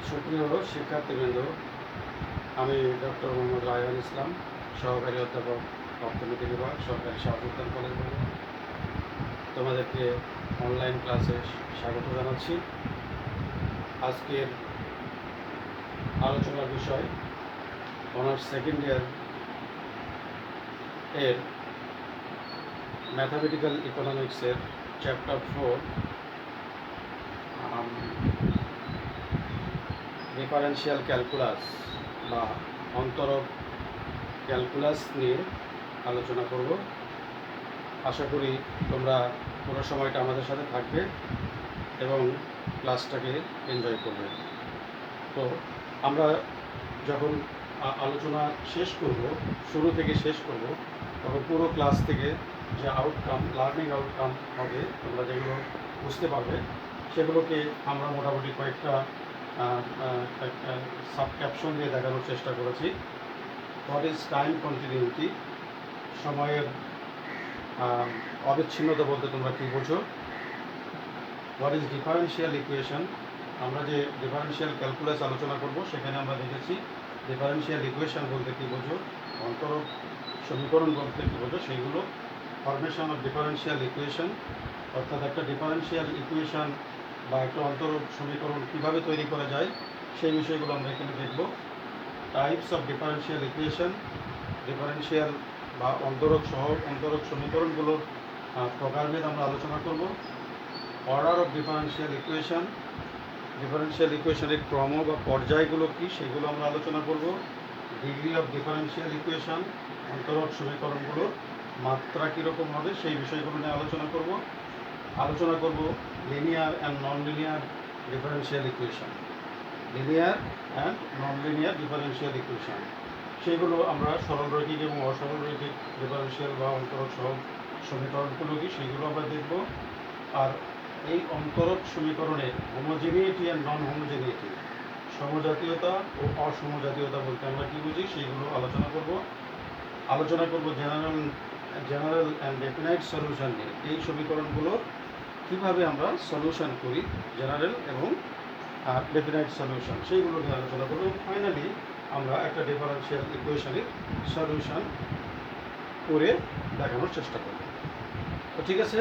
সুপ্রিয় শিক্ষার্থীবৃন্দ, আমি ডক্টর মোহাম্মদ রায়হান ইসলাম, সহকারী অধ্যাপক অর্থনীতি বিভাগ, সরকারি শাহজালাল কলেজ ভবন। তোমাদেরকে অনলাইন ক্লাসে স্বাগত জানাচ্ছি। আজকের আলোচনার বিষয় অনার্স সেকেন্ড ইয়ার এর ম্যাথামেটিক্যাল ইকোনমিক্সের চ্যাপ্টার 4 ডিফারেন্সিয়াল ক্যালকুলাস বা অন্তরক ক্যালকুলাস নিয়ে আলোচনা করব। আশা করি তোমরা পুরো সময়টা আমাদের সাথে থাকবে এবং ক্লাসটাকে এনজয় করবে। তো আমরা যখন আলোচনা শেষ করব, শুরু থেকে শেষ করব, তখন পুরো ক্লাস থেকে যে আউটকাম, লার্নিং আউটকাম হবে, তোমরা যেগুলো বুঝতে পারবে, সেগুলোকে আমরা মোটামুটি কয়েকটা সাব ক্যাপশন দিয়ে দেখানোর চেষ্টা করেছি। হোয়াট ইজ টাইম কন্টিনিউটি, সময়ের অবিচ্ছিন্নতা বলতে তোমরা কী বোঝো? হোয়াট ইজ ডিফারেন্সিয়াল ইকুয়েশন, আমরা যে ডিফারেন্সিয়াল ক্যালকুলাস আলোচনা করব সেখানে আমরা দেখেছি ডিফারেন্সিয়াল ইকুয়েশন বলতে কী বোঝো, অন্তরক সমীকরণ বলতে কী বোঝো সেইগুলো। ফরমেশন অফ ডিফারেন্সিয়াল ইকুয়েশন, অর্থাৎ একটা ডিফারেন্সিয়াল ইকুয়েশন বা একটা অন্তরক সমীকরণ কীভাবে তৈরি করা যায় সেই বিষয়গুলো আমরা এখানে দেখব। Types of differential equation, differential বা অন্তরক সমীকরণগুলোর প্রকারভেদ আমরা আলোচনা করব। Order of differential equation, differential ইকুয়েশনের ক্রম বা পর্যায়গুলো কী সেগুলো আমরা আলোচনা করব। ডিগ্রি অফ ডিফারেন্সিয়াল ইকুয়েশন, অন্তরক সমীকরণগুলোর মাত্রা কীরকম হবে সেই বিষয়গুলো নিয়ে আলোচনা করব linear and non linear differential equation, linear and non linear differential equation, সেগুলো আমরা সরলরৈখিক এবং অসরলরৈখিক ডিফারেন্সিয়াল বা অন্তরক সমীকরণগুলো কি সেইগুলো আমরা দেখব। আর এই অন্তরক সমীকরণের হোমোজেনিটি অ্যান্ড নন হোমোজেনিটি, সমজাতীয়তা ও অসমজাতীয়তা বলতে আমরা কী বুঝি সেইগুলো আলোচনা করব জেনারেল অ্যান্ড ডেফিনাইট সলিউশন নিয়ে। এই সমীকরণগুলোর কীভাবে আমরা সলিউশন করি, জেনারেল এবং ডেফিনাইট সলিউশন, সেইগুলো নিয়ে আলোচনা করব। ফাইনালি আমরা একটা ডিফারেন্সিয়াল ইকুয়েশনের সলিউশন করে দেখানোর চেষ্টা করব। তো ঠিক আছে,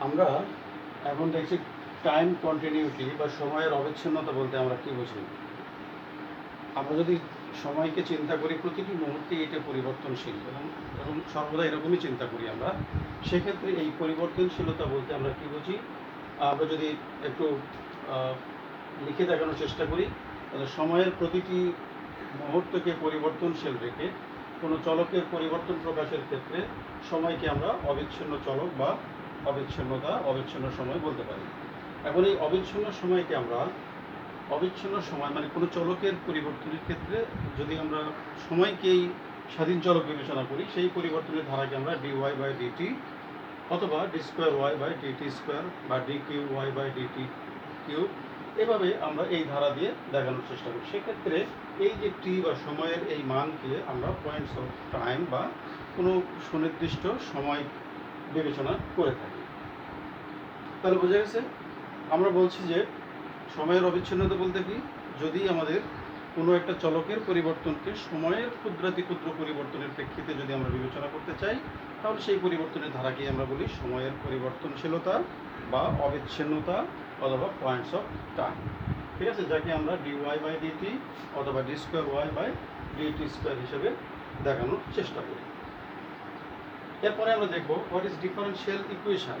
আমরা এখন দেখছি টাইম কন্টিনিউটি বা সময়ের অবিচ্ছিন্নতা বলতে আমরা কী বুঝি। আমরা যদি সময়কে চিন্তা করি, প্রতিটি মুহূর্তে এটা পরিবর্তনশীল এবং সর্বদা এরকমই চিন্তা করি আমরা, সেক্ষেত্রে এই পরিবর্তনশীলতা বলতে আমরা কী বুঝি। আমরা যদি একটু লিখে দেখানোর চেষ্টা করি, তাহলে সময়ের প্রতিটি মুহূর্তকে পরিবর্তনশীল রেখে কোনো চলকের পরিবর্তন প্রকাশের ক্ষেত্রে সময়কে আমরা অবিচ্ছিন্ন চলক বা অবিচ্ছিন্ন সময় বলতে পারি। এখন এই অবিচ্ছিন্ন সময়কে আমরা অবিচ্ছিন্ন সময় মানে কোনো চলকের পরিবর্তনের ক্ষেত্রে যদি আমরা সময়কেই স্বাধীন চলক বিবেচনা করি, সেই পরিবর্তনের ধারাকে আমরা ডিওয়াই বাই ডিটি অথবা d square y by DT square বা d cube y by d t cube, এভাবে আমরা এই ধারা দিয়ে দেখানোর চেষ্টা করি। সেক্ষেত্রে এই যে টি বা সময়ের এই মানকে আমরা পয়েন্টস অফ টাইম বা কোনো সুনির্দিষ্ট সময় বিবেচনা করে থাকি। তাহলে বোঝা গেছে, আমরা বলছি যে সময়ের অবিচ্ছিন্নতা বলতে কি, যদি আমাদের কোনো একটা চলকের পরিবর্তনকে সময়ের ক্ষুদ্রাতি ক্ষুদ্র পরিবর্তনের প্রেক্ষিতে যদি আমরা বিবেচনা করতে চাই, তাহলে সেই পরিবর্তনের ধারাকে আমরা বলি সময়ের পরিবর্তনশীলতা বা অবিচ্ছিন্নতা অথবা পয়েন্টস অফ টাইম। ঠিক আছে, যাকে আমরা ডি ওয়াই বাই ডিটি অথবা d square y by DT square হিসেবে দেখানোর চেষ্টা করি। এরপরে আমরা দেখব what is differential equation.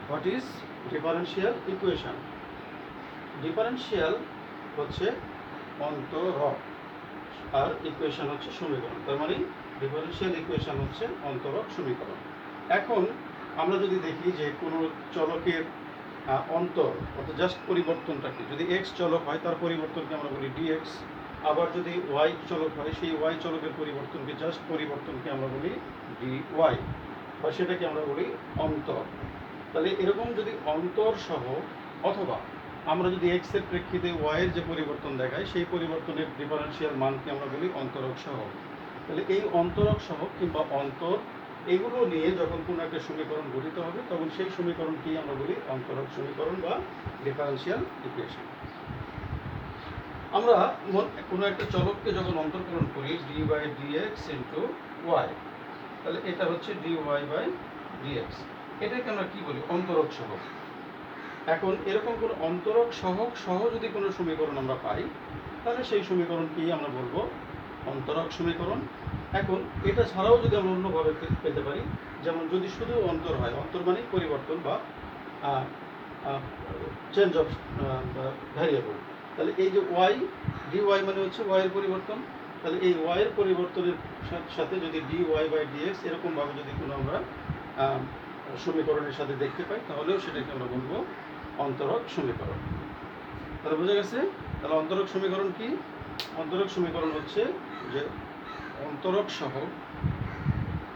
What is differential equation? Differential হচ্ছে অন্তরক আর ইকুয়েশন হচ্ছে সমীকরণ। তার মানে ডিফারেন্সিয়াল ইকুয়েশন হচ্ছে অন্তরক সমীকরণ। এখন আমরা যদি দেখি যে কোনো চলকের অন্তর অর্থাৎ জাস্ট পরিবর্তনটা কি, যদি এক্স চলক হয় তার পরিবর্তনকে আমরা বলি ডিএক্স, আবার যদি ওয়াই চলক হয় সেই ওয়াই চলকের পরিবর্তনকে আমরা বলি ডি ওয়াই, বা সেটাকে আমরা বলি অন্তর। তাহলে এরকম যদি অন্তর সহ অথবা আমরা যদি এক্স এর প্রেক্ষিতে ওয়াইয়ের যে পরিবর্তন দেখায় সেই পরিবর্তনের ডিফারেন্সিয়াল মানকে আমরা বলি অন্তরক সহ। তাহলে এই অন্তরক সহ কিংবা অন্তর এগুলো নিয়ে যখন কোনো একটা সমীকরণ গঠিত হবে তখন সেই সমীকরণকেই আমরা বলি অন্তরক সমীকরণ বা ডিফারেনশিয়াল ইকুয়েশন। আমরা কোনো একটা চলককে যখন অন্তর্কলন করি d by dx into y, তাহলে এটা হচ্ছে ডি ওয়াই বাই ডিএক্স। এটাকে আমরা কি বলি? অন্তরক সহগ। এখন এরকম কোনো অন্তরক সহগ সহ যদি কোনো সমীকরণ আমরা পাই তাহলে সেই সমীকরণকেই আমরা বলবো অন্তরক সমীকরণ। এখন এটা ছাড়াও যদি আমরা অন্যভাবে পেতে পারি, যেমন যদি শুধু অন্তর হয়, অন্তর মানে পরিবর্তন বা চেঞ্জ অফ ভ্যারিয়েবল, তাহলে এই যে ওয়াই, ডি ওয়াই মানে হচ্ছে ওয়াইয়ের পরিবর্তন, তাহলে এই ওয়াইয়ের পরিবর্তনের সাথে যদি ডি ওয়াই বাই ডিএক্স এরকমভাবে যদি কোনো আমরা সমীকরণের সাথে দেখতে পাই তাহলেও সেটাকে আমরা বলবো অন্তরক সমীকরণ। তাহলে বোঝা গেছে? তাহলে অন্তরক সমীকরণ কি? অন্তরক সমীকরণ হচ্ছে যে অন্তরক সহ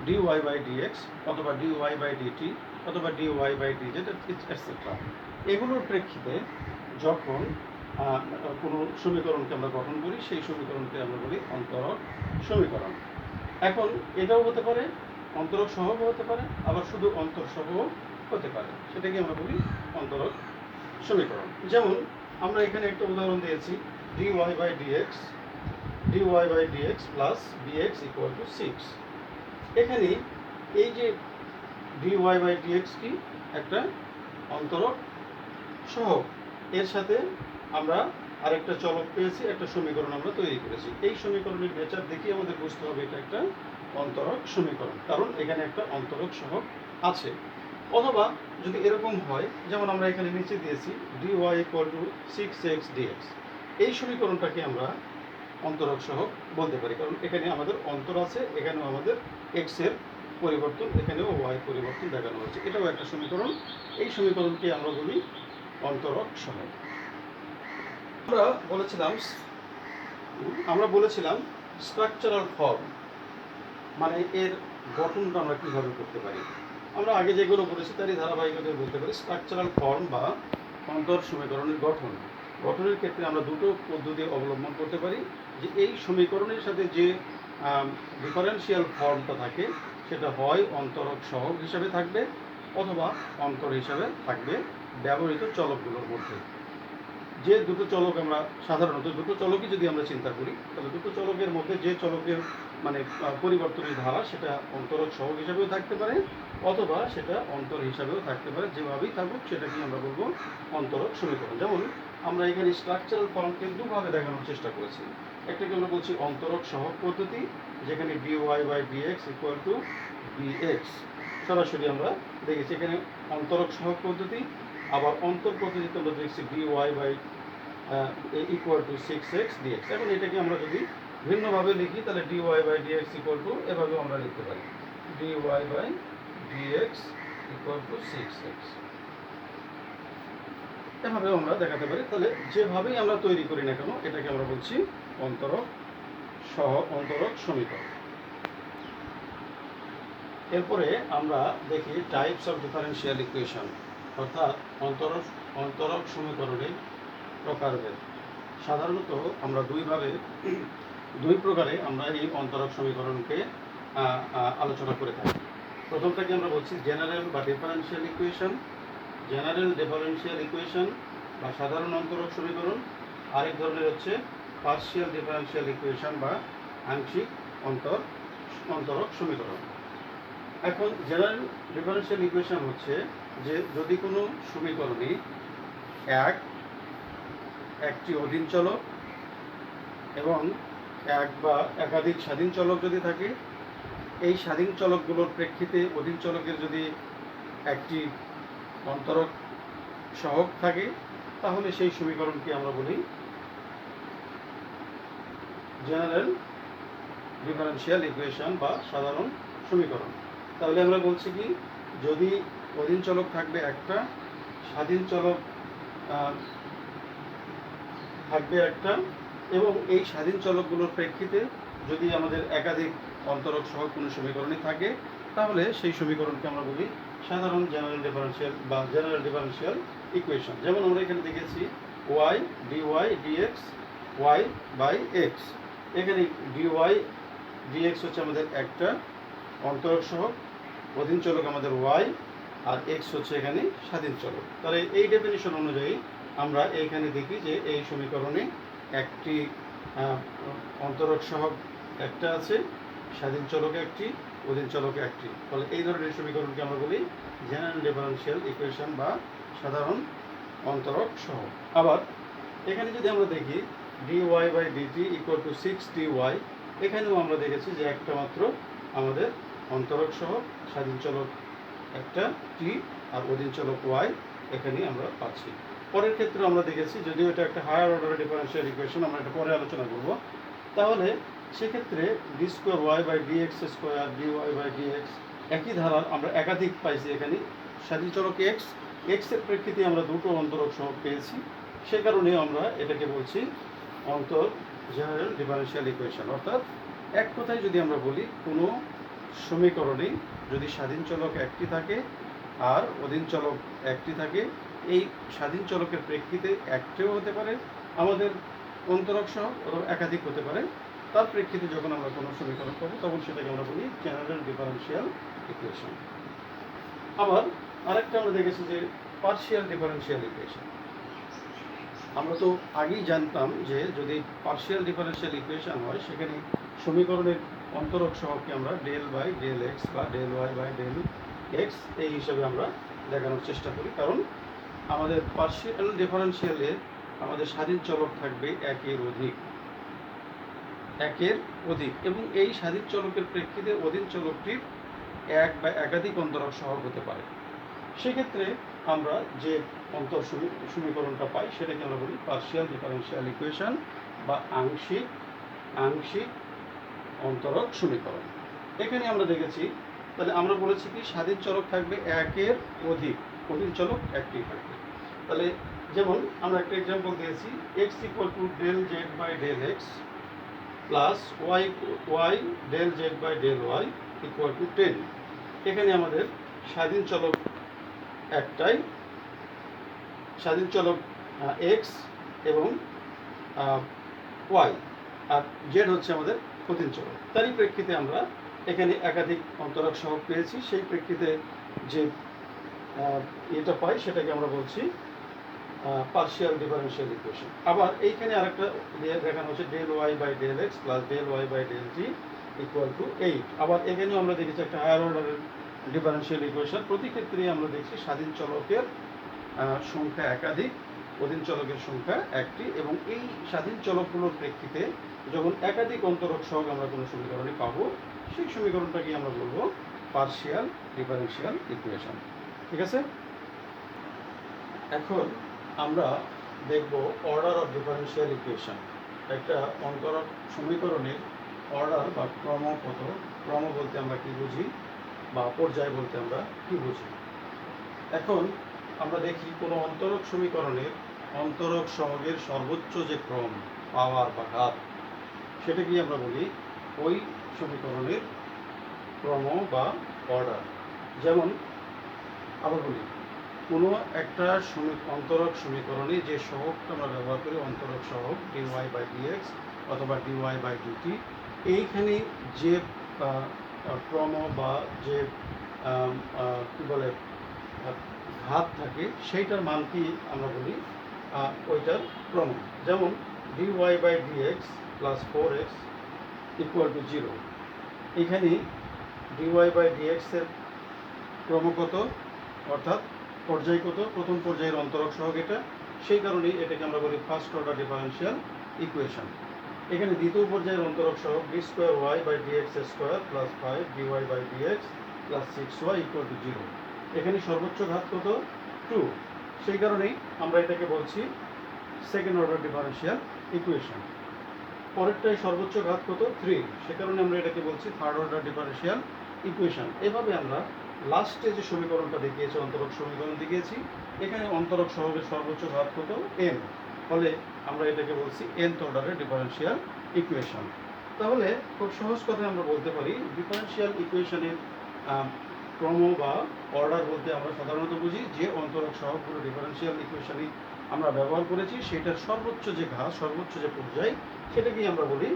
ডি ওয়াই বাই ডিএক্স অথবা ডি ওয়াই বাই ডিটি অথবা d y by dz etcetera, এগুলোর প্রেক্ষিতে যখন কোনো সমীকরণকে আমরা গঠন করি সেই সমীকরণকে আমরা বলি অন্তরক সমীকরণ। এখন এটাও হতে পারে অন্তরক সহগ হতে পারে, আবার শুধু অন্তর সহ হতে পারে, সেটাকে আমরা বলি অন্তরক সমীকরণ। যেমন আমরা এখানে একটা উদাহরণ দিয়েছি d y by dx plus bx equal to 6। এখানে এই যে ডি ওয়াই বাই ডিএক্স কি? একটা অন্তরক সহগ, এর সাথে আমরা আরেকটা চলক পেয়েছি, একটা সমীকরণ আমরা তৈরি করেছি। এই সমীকরণের নেচার দেখে আমাদের বুঝতে হবে এটা একটা অন্তরক সমীকরণ, কারণ এখানে একটা অন্তরক সহগ আছে। অথবা যদি এরকম হয়, যেমন আমরা এখানে নিচে দিয়েছি d y equal to 6x dx, এই সমীকরণটাকে আমরা অন্তরক সহগ বলতে পারি, কারণ এখানে আমাদের অন্তর আছে, এখানেও আমাদের এক্স এর পরিবর্তন, এখানেও ওয়াই পরিবর্তন দেখানো হচ্ছে, এটাও একটা সমীকরণ। এই সমীকরণকে আমরা বলি অন্তরক সহগ। আমরা বলেছিলাম স্ট্রাকচারাল ফর্ম মানে এর গঠনটা আমরা কীভাবে করতে পারি। আমরা আগে যেগুলো বলেছি তারই ধারাবাহিকতায় বলতে পারি স্ট্রাকচারাল ফর্ম বা অন্তর সমীকরণের গঠনের ক্ষেত্রে আমরা দুটো পদ্ধতি অবলম্বন করতে পারি। যে এই সমীকরণের সাথে যে ডিফারেন্সিয়াল ফর্মটা থাকে সেটা হয় অন্তরক সহগ হিসাবে থাকবে অথবা অন্তর হিসাবে থাকবে ব্যবহৃত চলকগুলোর মধ্যে। যে দুটো চলক আমরা সাধারণত দুটো চলকই যদি আমরা চিন্তা করি তাহলে দুটো চলকের মধ্যে যে চলকের মানে পরিবর্তনের ধারা সেটা অন্তরক সহগ হিসাবেও থাকতে পারে অথবা সেটা অন্তর হিসাবেও থাকতে পারে, যেভাবেই থাকুক সেটাকে আমরা বলবো অন্তরক সমীকরণ। যেমন আমরা এখানে স্ট্রাকচারাল ফর্মকে দুভাবে দেখানোর চেষ্টা করেছি। একটাকে আমরা বলছি অন্তরক সহগ পদ্ধতি, যেখানে d y by dx equal to bx সরাসরি আমরা দেখেছি এখানে অন্তরক সহগ পদ্ধতি। আবার অন্তর পদ্ধতিতে আমরা দেখছি d y by equal to 6x dx। এখন এটাকে আমরা যদি ভিন্নভাবে লিখি তাহলে d y by dx equal to এভাবেও আমরা লিখতে পারি d y by dx equal to 6x, এভাবেও আমরা দেখাতে পারি। তাহলে যেভাবেই আমরা তৈরি করি না কেন এটাকে আমরা বলছি অন্তরক সমীকরণ। এরপরে আমরা দেখি টাইপস অফ ডিফারেনশিয়াল ইকুয়েশন, অর্থাৎ অন্তরক সমীকরণের প্রকারভেদ। সাধারণত আমরা দুই প্রকারে আমরা এই অন্তরক সমীকরণকে আলোচনা করে থাকি। প্রথমটাকে আমরা বলছি জেনারেল ডিফারেনশিয়াল ইকুয়েশন বা সাধারণ অন্তরক সমীকরণ। আরেক ধরনের হচ্ছে পার্শিয়াল ডিফারেনশিয়াল ইকুয়েশন বা আংশিক অন্তরক সমীকরণ। এখন জেনারেল ডিফারেনশিয়াল ইকুয়েশন হচ্ছে যে যদি কোনো সমীকরণে একটি অধীন চলক এবং এক বা একাধিক স্বাধীন চলক যদি থাকে, এই স্বাধীন চলকগুলোর প্রেক্ষিতে অধীন চলকের যদি একটি অন্তরক সহগ থাকে তাহলে সেই সমীকরণকে আমরা বলি জেনারেল ডিফারেনশিয়াল ইকুয়েশন বা সাধারণ সমীকরণ। তাহলে আমরা বলছি কি, যদি অধীন চলক থাকবে একটা, স্বাধীন চলক থাকবে একটা, এবং এই স্বাধীন চলকগুলোর প্রেক্ষিতে যদি আমাদের একাধিক অন্তরক সহগ কোনো সমীকরণে থাকে তাহলে সেই সমীকরণকে আমরা বলি সাধারণ জেনারেল ডিফারেনশিয়াল ইকুয়েশন। যেমন আমরা এখানে দেখেছি y d y dx y by x. এখানে ডি ওয়াই ডিএক্স হচ্ছে আমাদের একটা অন্তরক সহগ অধীন চলক আমাদের ওয়াই, আর এক্স হচ্ছে এখানে স্বাধীন চলক। তাহলে এই ডেফিনিশন অনুযায়ী আমরা এইখানে দেখি যে এই সমীকরণে একটি অন্তরক সহগ একটা আছে, স্বাধীন চলক একটি, অধীন চলক একটি। ফলে এই ধরনের সমীকরণকে আমরা বলি জেনারেল ডিফারেনশিয়াল ইকুয়েশন বা সাধারণ অন্তরক সহগ। আবার এখানে যদি আমরা দেখি dy by dt equal to 6dy, এখানেও আমরা দেখেছি যে একটা মাত্র আমাদের অন্তরক সহগ, স্বাধীন চলক একটা টি আর অধীন চলক ওয়াই এখানে আমরা পাচ্ছি। পরের ক্ষেত্রে আমরা দেখেছি, যদিও এটা একটা হায়ার অর্ডারের ডিফারেনশিয়াল ইকুয়েশন, আমরা এটা পরে আলোচনা করব। তাহলে সেক্ষেত্রে d square y by d x square d y by d x একই ধারার আমরা একাধিক পাইছি। এখানে স্বাধীন চলক এক্স, এক্সের প্রেক্ষিতে আমরা দুটো অন্তরক সহগ পেয়েছি, সে কারণে আমরা এটাকে বলছি অন্তর জেনারেল ডিফারেনশিয়াল ইকুয়েশন। অর্থাৎ এক কথায় যদি আমরা বলি, কোনো সমীকরণে যদি স্বাধীন চলক একটি থাকে আর অধীন চলক একটি থাকে, এই স্বাধীন চলকের প্রেক্ষিতে একটিও হতে পারে আমাদের অন্তরক সহগ, অথবা একাধিক হতে পারে। তার প্রেক্ষিতে যখন আমরা কোনো সমীকরণ পাবো তখন সেটাকে আমরা বলি জেনারেল ডিফারেনশিয়াল ইকুয়েশন। আবার আরেকটা আমরা দেখেছি যে পার্শিয়াল ডিফারেনশিয়াল ইকুয়েশন। আমরা তো আগেই জানতাম যে যদি পার্শিয়াল ডিফারেনশিয়াল ইকুয়েশন হয়, সেখানে সমীকরণের অন্তরক সহগকে আমরা ডেল বাই ডেল এক্স বা del y by del x এই হিসাবে আমরা দেখানোর চেষ্টা করি। কারণ আমাদের পার্শিয়াল ডিফারেনশিয়ালে আমাদের স্বাধীন চলক থাকবে একের অধিক, এবং এই স্বাধীন চলকের প্রেক্ষিতে অধীন চলকটির এক বা একাধিক অন্তরক সহগ হতে পারে। সেক্ষেত্রে আমরা যে অন্তর সমীকরণটা পাই সেটাকে আমরা বলি পার্শিয়াল ডিফারেনশিয়াল ইকুয়েশন বা আংশিক অন্তরক সমীকরণ। এখানে আমরা দেখেছি, তাহলে আমরা বলেছি কি স্বাধীন চলক থাকবে একের অধিক, অধীন চলক একটি থাকবে। তাহলে যেমন আমরা একটা এক্সাম্পল দিয়েছি, x equal to del z by del x plus y del z by del y equal to 10। এখানে আমাদের স্বাধীন চলক একটাই, স্বাধীন চলক এক্স এবং ওয়াই, আর জেড হচ্ছে আমাদের অধীন চলক। তারই প্রেক্ষিতে আমরা এখানে একাধিক অন্তরক সহগ পেয়েছি। সেই প্রেক্ষিতে যে এটা পাই সেটাকে আমরা বলছি পার্শিয়াল ডিফারেনশিয়াল ইকুয়েশন। আবার এইখানে আরেকটা দেখানো হচ্ছে del y by del x plus del y by del t equal to 8। আবার এখানেও আমরা দেখেছি একটা হায়ার অর্ডারের ডিফারেনশিয়াল ইকুয়েশন। প্রতি ক্ষেত্রেই আমরা দেখছি স্বাধীন চলকের সংখ্যা একাধিক, অধীন চলকের সংখ্যা একটি, এবং এই স্বাধীন চলকগুলোর প্রেক্ষিতে যখন একাধিক অন্তরক সহগ আমরা কোনো সমীকরণে পাবো, সেই সমীকরণটাকে আমরা বলবো পার্শিয়াল ডিফারেনশিয়াল ইকুয়েশন। ঠিক আছে? এখন আমরা দেখব অর্ডার অফ ডিফারেনশিয়াল ইকুয়েশন। একটা অন্তরক সমীকরণের অর্ডার বা ক্রম কত, ক্রম বলতে আমরা কি বুঝি বা পর্যায় বলতে আমরা কি বুঝি। এখন আমরা দেখি কোনো অন্তরক সমীকরণের অন্তরক সহগের সর্বোচ্চ যে ক্রম, পাওয়ার বা ঘাত, সেটাকে আমরা বলি ওই সমীকরণের ক্রম বা অর্ডার। যেমন আবার বলি, কোনো একটা অন্তরক সমীকরণে যে সহগটা আমরা ব্যবহার করি, অন্তরক সহগ dy বাই dx অথবা dy বাই dt, এইখানে যে ক্রম বা যে কী বলে ঘাত থাকে, সেইটার মান কি আমরা বলি ওইটার ক্রম। যেমন dy by dx plus 4x equal to 0। এইখানে dy বাই dx এর ক্রম কত, অর্থাৎ পর্যায় কত, প্রথম পর্যায়ের অন্তরক সহগ এটা, সেই কারণেই এটাকে আমরা বলি ফার্স্ট অর্ডার ডিফারেনশিয়াল ইকুয়েশন। এখানে দ্বিতীয় পর্যায়ের অন্তরক সহগ d square y by dx square plus 5 dy by dx plus 6y equal to 0। এখানে সর্বোচ্চ ঘাত কত, 2, সেই কারণেই আমরা এটাকে বলছি সেকেন্ড অর্ডার ডিফারেনশিয়াল ইকুয়েশন। পরেরটাই সর্বোচ্চ ঘাত কত, 3, সে কারণে আমরা এটাকে বলছি থার্ড অর্ডার ডিফারেনশিয়াল ইকুয়েশন। এভাবে আমরা লাস্টে যে সমীকরণটা দেখিয়েছি, অন্তরক সমীকরণ দেখিয়েছি, এখানে অন্তরক সহগের সর্বোচ্চ ঘাত কত, n, ফলে আমরা এটাকে বলছি nth অর্ডারের ডিফারেনশিয়াল ইকুয়েশন। তাহলে খুব সহজ কথায় আমরা বলতে পারি ডিফারেনশিয়াল ইকুয়েশনের ক্রম বা অর্ডার বলতে আমরা সাধারণত বুঝি যে অন্তরক সহগগুলো ডিফারেনশিয়াল ইকুয়েশনে আমরা ব্যবহার করেছি, সেটার সর্বোচ্চ যে ঘাত, সর্বোচ্চ যে পর্যায়, সেটাকেই আমরা বলি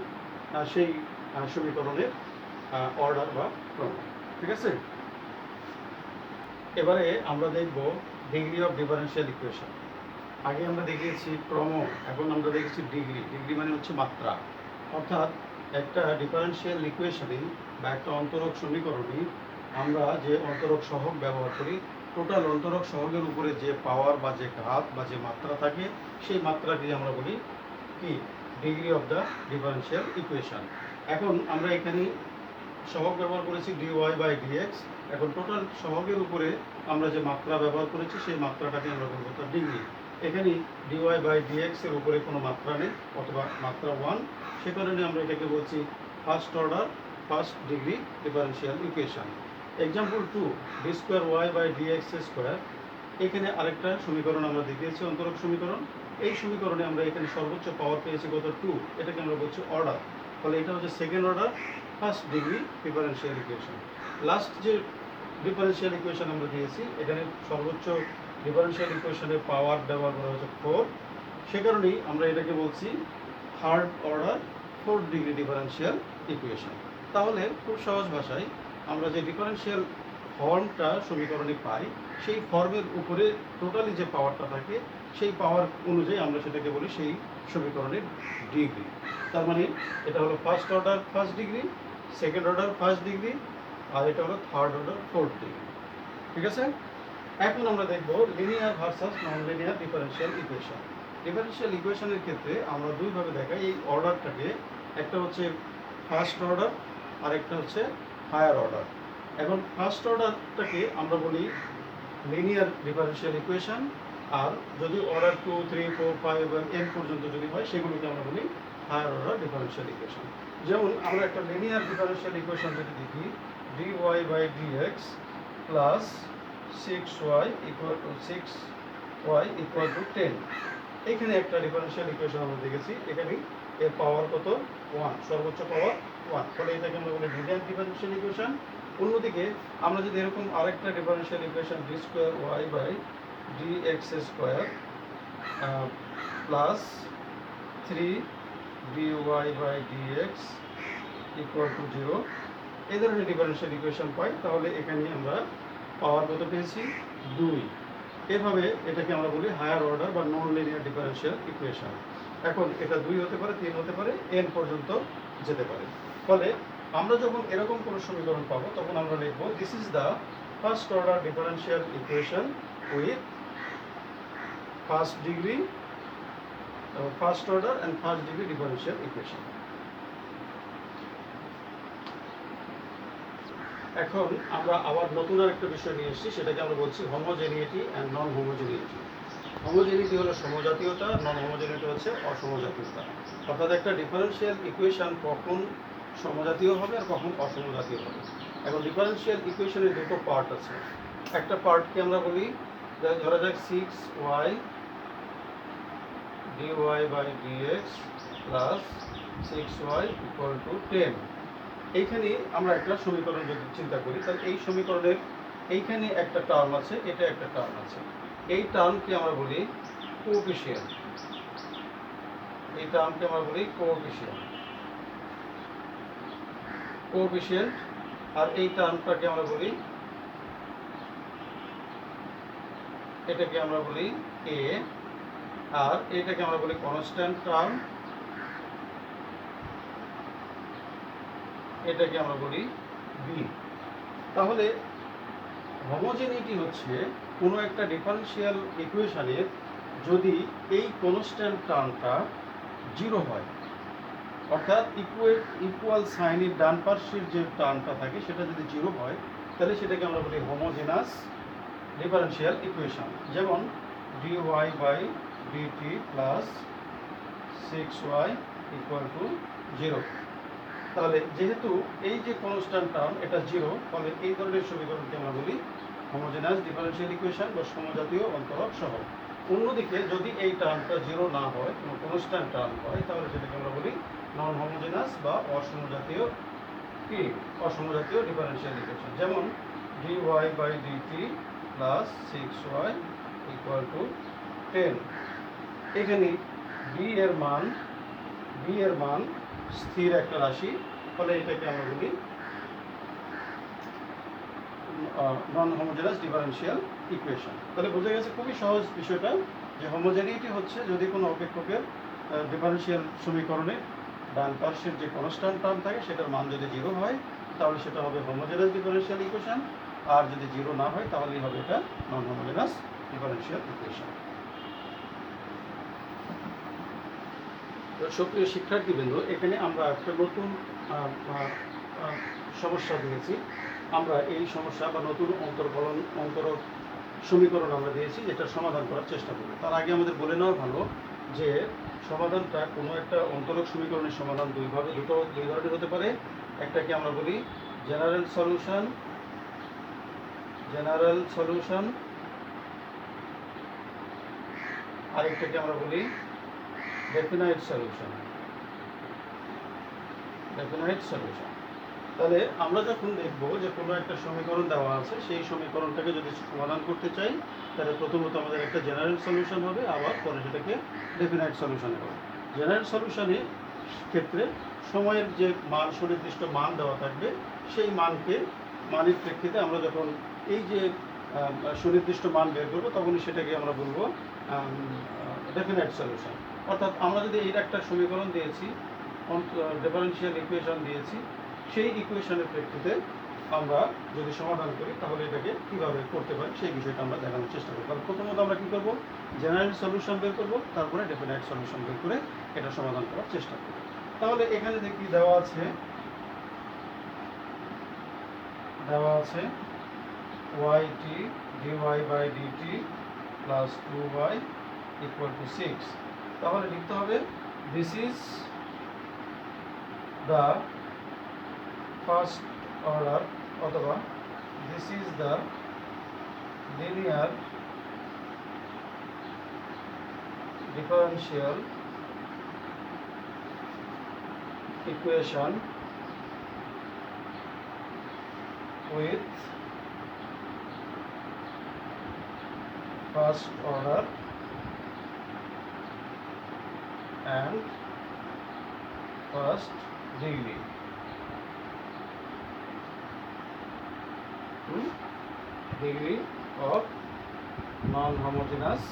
সেই সমীকরণের অর্ডার বা ক্রম। ঠিক আছে? এবারে আমরা দেখব ডিগ্রি অফ ডিফারেনশিয়াল ইকুয়েশন। আগে আমরা দেখিয়েছি ক্রম, এখন আমরা দেখেছি ডিগ্রি। ডিগ্রি মানে হচ্ছে মাত্রা, অর্থাৎ একটা ডিফারেনশিয়াল ইকুয়েশনে বা একটা অন্তরক সমীকরণে আমরা যে অন্তরক সহগ ব্যবহার করি, টোটাল অন্তরক সহগের উপরে যে পাওয়ার বা যে ঘাত বা যে মাত্রা থাকে, সেই মাত্রাকে আমরা বলি কি degree of the differential equation. এখন আমরা এখানে সহগ ব্যবহার করেছি ডিওয়াই বাই ডিএক্স। এখন টোটাল সহগের উপরে আমরা যে মাত্রা ব্যবহার করেছি সেই মাত্রাটাকে আমরা বলবো তার ডিগ্রি। এখানে ডিওয়াই বাই ডিএক্স এর উপরে কোনো মাত্রা নেই অথবা মাত্রা 1, সে কারণে আমরা এটাকে বলছি first order first degree differential equation. Example 2, d square y by dx square. এখানে আরেকটা সমীকরণ আমরা দেখিয়েছি, অন্তরক সমীকরণ। এই সমীকরণে আমরা এখানে সর্বোচ্চ পাওয়ার পেয়েছি কত 2, এটাকে আমরা বলছি অর্ডার। ফলে এটা হচ্ছে second order first degree differential equation. Last যে ডিফারেনশিয়াল ইকুয়েশন আমরা দিয়েছি, এখানে সর্বোচ্চ ডিফারেনশিয়াল ইকুয়েশনের পাওয়ার ব্যবহার করা হচ্ছে 4, সে কারণেই আমরা এটাকে বলছি third order fourth degree differential equation. তাহলে খুব সহজ ভাষায় আমরা যে ডিফারেনশিয়াল ফর্মটা সমীকরণে পাই, সেই ফর্মের উপরে টোটালি যে পাওয়ারটা থাকে, সেই পাওয়ার অনুযায়ী আমরা সেটাকে বলি সেই সমীকরণের ডিগ্রি। তার মানে এটা হলো first order first degree, second order first degree, আর এটা হলো থার্ড অর্ডার ফোর্থ ডিগ্রি। ঠিক আছে? এখন আমরা দেখব linear versus non linear differential equation. Differential ইকুয়েশনের ক্ষেত্রে আমরা দুইভাবে দেখাই এই অর্ডারটাকে, একটা হচ্ছে ফার্স্ট অর্ডার আর একটা হচ্ছে হায়ার অর্ডার। এখন ফার্স্ট অর্ডারটাকে আমরা বলি লিনিয়ার ডিফারেনশিয়াল ইকুয়েশন, আর যদি অর্ডার 2, 3, 4, 5 এবং n পর্যন্ত যদি হয়, সেগুলোকে আমরা বলি হায়ার অর্ডার ডিফারেনশিয়াল ইকুয়েশন। যেমন আমরা একটা লিনিয়ার ডিফারেনশিয়াল ইকুয়েশন যদি দেখি, dy by dx plus 6y equal to 10। এখানে একটা ডিফারেনশিয়াল ইকুয়েশন আমরা দেখেছি, এখানে এর পাওয়ার কত 1, সর্বোচ্চ পাওয়ার 1, ফলে এটাকে আমরা বলি লিনিয়ার ডিফারেনশিয়াল ইকুয়েশন। অন্যদিকে আমরা যদি এরকম আরেকটা differential equation d square y by dx square plus 3 dy by dx equal to 0, এই ধরনের ডিফারেনশিয়াল ইকুয়েশন পাই, তাহলে এখানে আমরা পাওয়ার কত পেয়েছি 2। এভাবে এটাকে আমরা বলি হায়ার অর্ডার বা নন লিনিয়ার ডিফারেনশিয়াল ইকুয়েশন। এখন এটা 2 হতে পারে, 3 হতে পারে, n পর্যন্ত যেতে পারে। ফলে আমরা যখন এরকম কোনো সমীকরণ পাবো, তখন আমরা লিখব this is the first order differential equation with first degree first order and first degree differential equation. এখন আমরা আবার নতুন আরেকটা বিষয় নিয়ে এসেছি, সেটাকে আমরা বলছি homogeneity and non homogeneity. Homogeneity হলো সমজাতীয়তা, নন হোমোজেনিটি হচ্ছে অসমজাতীয়তা। অর্থাৎ একটা ডিফারেনশিয়াল ইকুয়েশন কখন সমজাতীয় হবে আর কখন অসমজাতীয় হবে। এখন ডিফারেনশিয়াল ইকুয়েশনের দুটো পার্ট আছে। একটা পার্টকে আমরা বলি, ধরা যাক 6y dy by dx plus 6y equal to 10। এইখানে আমরা একটা সমীকরণ যদি চিন্তা করি, তাহলে এই সমীকরণের এইখানে একটা টার্ম আছে, এটা একটা টার্ম আছে। এই টার্মকে আমরা বলি কোএফিসিয়েন্ট, এই টার্মকে আমরা বলি কোএফিসিয়েন্ট, আর এই টার্মটাকে আমরা বলি, এটাকে আমরা বলি a, আর এটাকে আমরা বলি কনস্ট্যান্ট টার্ম, এটাকে আমরা বলি b। তাহলে হোমোজেনিটি হচ্ছে কোনো একটা ডিফারেনশিয়াল ইকুয়েশনের যদি এই কনস্ট্যান্ট টার্মটা 0 হয়, অর্থাৎ ইকুয়াল সাইনের ডান পার্শ্বের যে টার্মটা থাকে সেটা যদি 0 হয়, তাহলে সেটাকে আমরা বলি হোমোজেনাস ডিফারেনশিয়াল ইকুয়েশন। যেমন dy by dt plus 6y equal to 0। তাহলে যেহেতু এই যে কনস্ট্যান্ট টার্ম এটা 0, ফলে এই ধরনের সমীকরণকে আমরা বলি হোমোজেনাস ডিফারেনশিয়াল ইকুয়েশন বা সমজাতীয় অন্তরক সহগ। অন্যদিকে যদি এই টার্মটা 0 না হয়, কোনো কনস্ট্যান্ট টার্ম হয়, তাহলে সেটাকে আমরা বলি নন হোমোজেনাস বা অসমজাতীয় ডিফারেনশিয়াল ইকুয়েশন। যেমন dy by dt plus 6y equal to 10। এখানে b এর মান স্থির একটা রাশি, ফলে এটাকে আমরা বলি নন হোমোজেনাস ডিফারেনশিয়াল ইকুয়েশন। তাহলে বোঝা গেছে খুবই সহজ বিষয়টা, যে হোমোজেনিটি হচ্ছে যদি কোনো অপেক্ষকের ডিফারেনশিয়াল সমীকরণে ডান পার্শ্বের যে কনস্ট্যান্ট টার্ম থাকে সেটার মান যদি 0 হয় তাহলে সেটা হবে হোমোজেনাস ডিফারেনশিয়াল ইকুয়েশন, আর যদি 0 না হয় তাহলেই হবে এটা নন হোমোজেনাস ডিফারেনশিয়াল ইকুয়েশন। সুপ্রিয় শিক্ষার্থীবৃন্দ, এখানে আমরা একটা নতুন সমস্যা দিয়েছি। আমরা এই সমস্যা বা নতুন অন্তরক সমীকরণ আমরা দিয়েছি, যেটা সমাধান করার চেষ্টা করব। তার আগে আমাদের বলে নেওয়া ভালো যে সমাধানটা কোনো একটা অন্তরক সমীকরণের সমাধান দুই ধরনের হতে পারে। একটাকে আমরা বলি জেনারেল সলিউশন, আরেকটাকে আমরা বলি ডেফিনাইট সলিউশন। তাহলে আমরা যখন দেখব যে কোনো একটা সমীকরণ দেওয়া আছে, সেই সমীকরণটাকে যদি সমাধান করতে চাই তাহলে প্রথমত আমাদের একটা জেনারেল সলিউশন হবে, আবার পরে সেটাকে ডেফিনাইট সলিউশন হবে। জেনারেল সলিউশনের ক্ষেত্রে সময়ের যে সুনির্দিষ্ট মান দেওয়া থাকবে, সেই মানের প্রেক্ষিতে আমরা যখন এই যে সুনির্দিষ্ট মান বের করবো তখনই সেটাকে আমরা বলবো ডেফিনাইট সলিউশন। অর্থাৎ আমরা যদি এই একটা সমীকরণ দিয়েছি, ডিফারেনশিয়াল ইকুয়েশন দিয়েছি, সেই ইকুয়েশনের প্রেক্ষিতে আমরা যদি সমাধান করি তাহলে এটাকে কীভাবে করতে পারি সেই বিষয়টা আমরা দেখানোর চেষ্টা করব। তাহলে প্রথমত আমরা কী করবো, জেনারেল সলিউশন বের করবো, তারপরে ডেফিনাইট সলিউশন বের করে এটা সমাধান করার চেষ্টা করব। তাহলে এখানে দেখি দেওয়া আছে yt dy by dt plus 2y equal to 6। তাহলে লিখতে হবে this is the first order, অথবা this is the linear differential equation with first order and first degree. Degree of non-homogeneous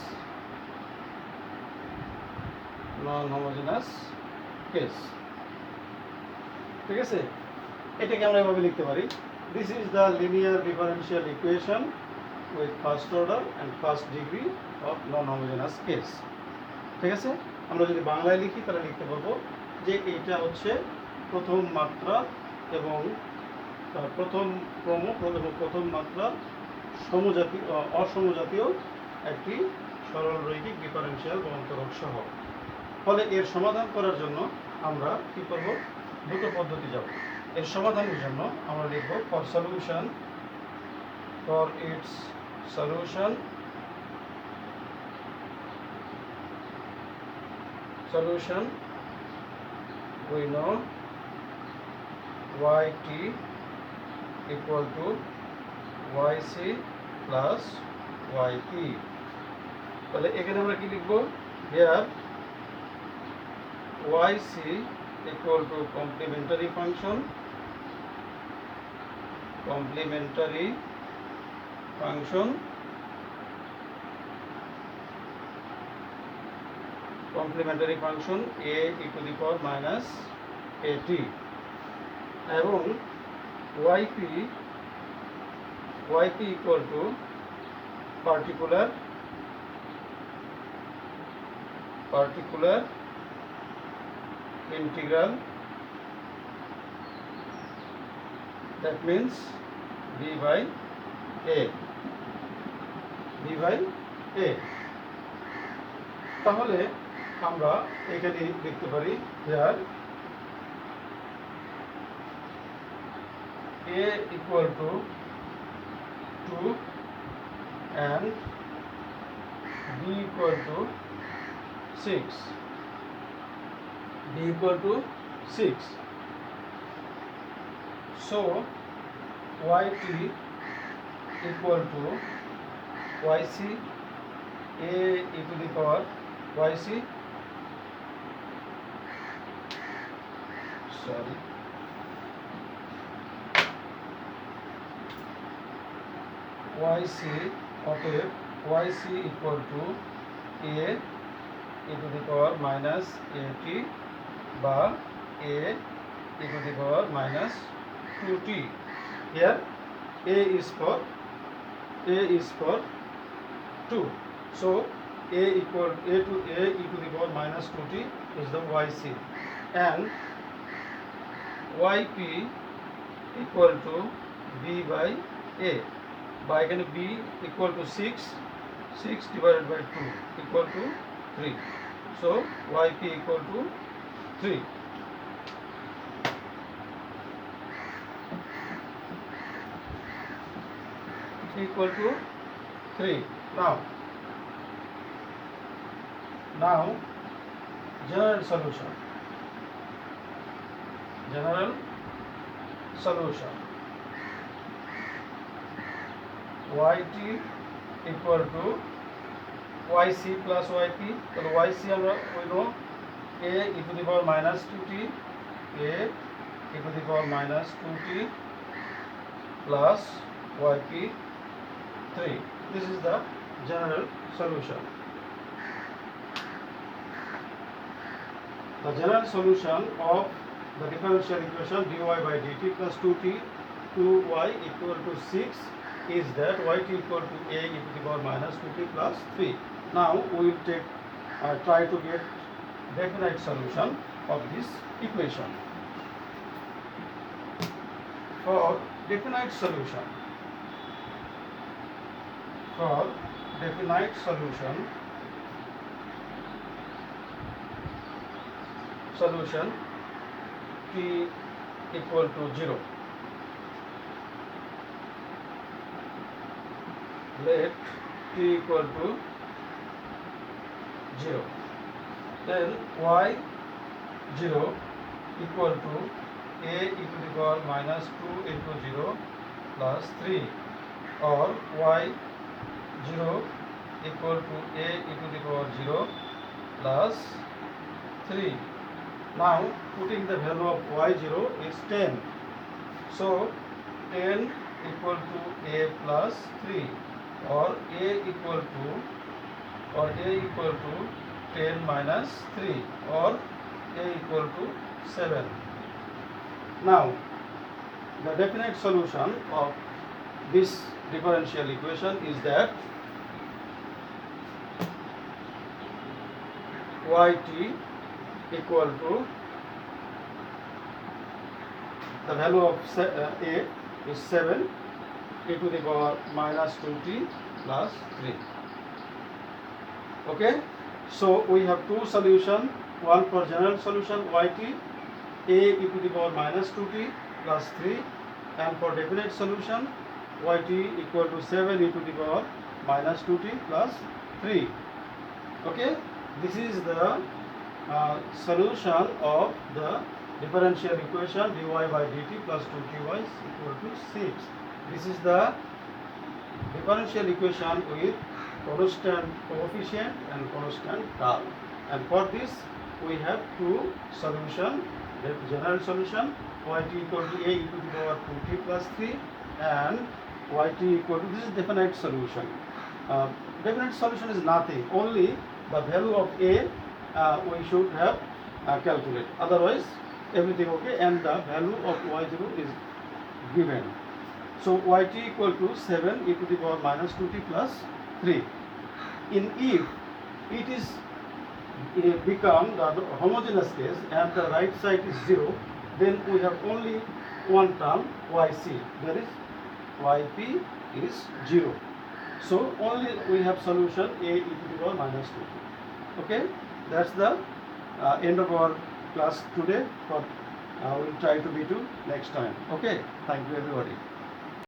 case। ঠিক আছে, এটাকে আমরা এভাবে লিখতে পারি, this is the linear differential equation with first order and first degree of non-homogeneous case। ঠিক আছে, আমরা যদি বাংলায় লিখি তাহলে লিখতে পারবো যে এটা হচ্ছে প্রথম মাত্রা এবং প্রথম ক্রম এবং প্রথম মাত্রা অসমজাতীয় একটি সরল রৈখিক ডিফারেনশিয়াল বা অন্তরক সহ। ফলে এর সমাধান করার জন্য আমরা কি করব, দুটো পদ্ধতি যাব। এর সমাধানের জন্য আমরা লিখব for its solution we know yt equal to yc plus yp। তাহলে এখানে আমরা কি লিখব, here yc equal to complementary function a e to the power minus at, এবং yp equal to particular integral, that means b by a। তাহলে আমরা এখানে লিখতে পারি here a equal to 2 and b equal to 6, so yt equal to yc a e to the power yc, yc, অতএব yc equal to a e to the power minus at বা a e to the power minus 2t. Here a is for 2. So a equal a to a e to the power minus 2t is the yc, and yp equal to b by a. By এখানে b equal to 6 divided by 2 equal to 3. So yp equal to 3. Equal to 3. Now general solution. yt equal to yc plus yp. So yc we know a e to the power minus 2t, a e to the power minus 2t plus yp 3. This is the general solution. The general solution of the differential equation dy by dt plus 2t 2y equal to 6 is that yt equal to a e to the power minus 2t plus 3. Now we will try to get definite solution of this equation. For definite solution t equal to 0. Let t equal to 0. Then y0 equal to a e to the power minus 2 into 0 plus 3, or y0 equal to a e to the power 0 plus 3. Now putting the value of y0 is 10. So 10 equal to a plus 3, or a equal to 10 minus 3, or a equal to 7. Now the definite solution of this differential equation is that yt equal to the value of a is 7 e to the power minus 2t plus 3. Okay, so we have two solutions, one for general solution yt a e to the power minus 2t plus 3, and for definite solution yt equal to 7 e to the power minus 2t plus 3. Okay, this is the solution of the differential equation dy by dt plus 2ty is equal to 6. This is the differential equation with constant coefficient and constant term, and for this we have two solutions. The general solution yt equal to a e to the power 2t plus 3, and yt equal to, this is definite solution. Definite solution is nothing, only the value of a we should have calculated, otherwise everything okay, and the value of y0 is given. So yt equal to 7 e to the power minus 2t plus 3. If it is become the homogeneous case and the right side is 0, then we have only one term yc, that is yp is 0. So only we have solution a e to the power minus 2t. Okay, that's the end of our class today. For we'll try to be to next time. Okay, thank you everybody.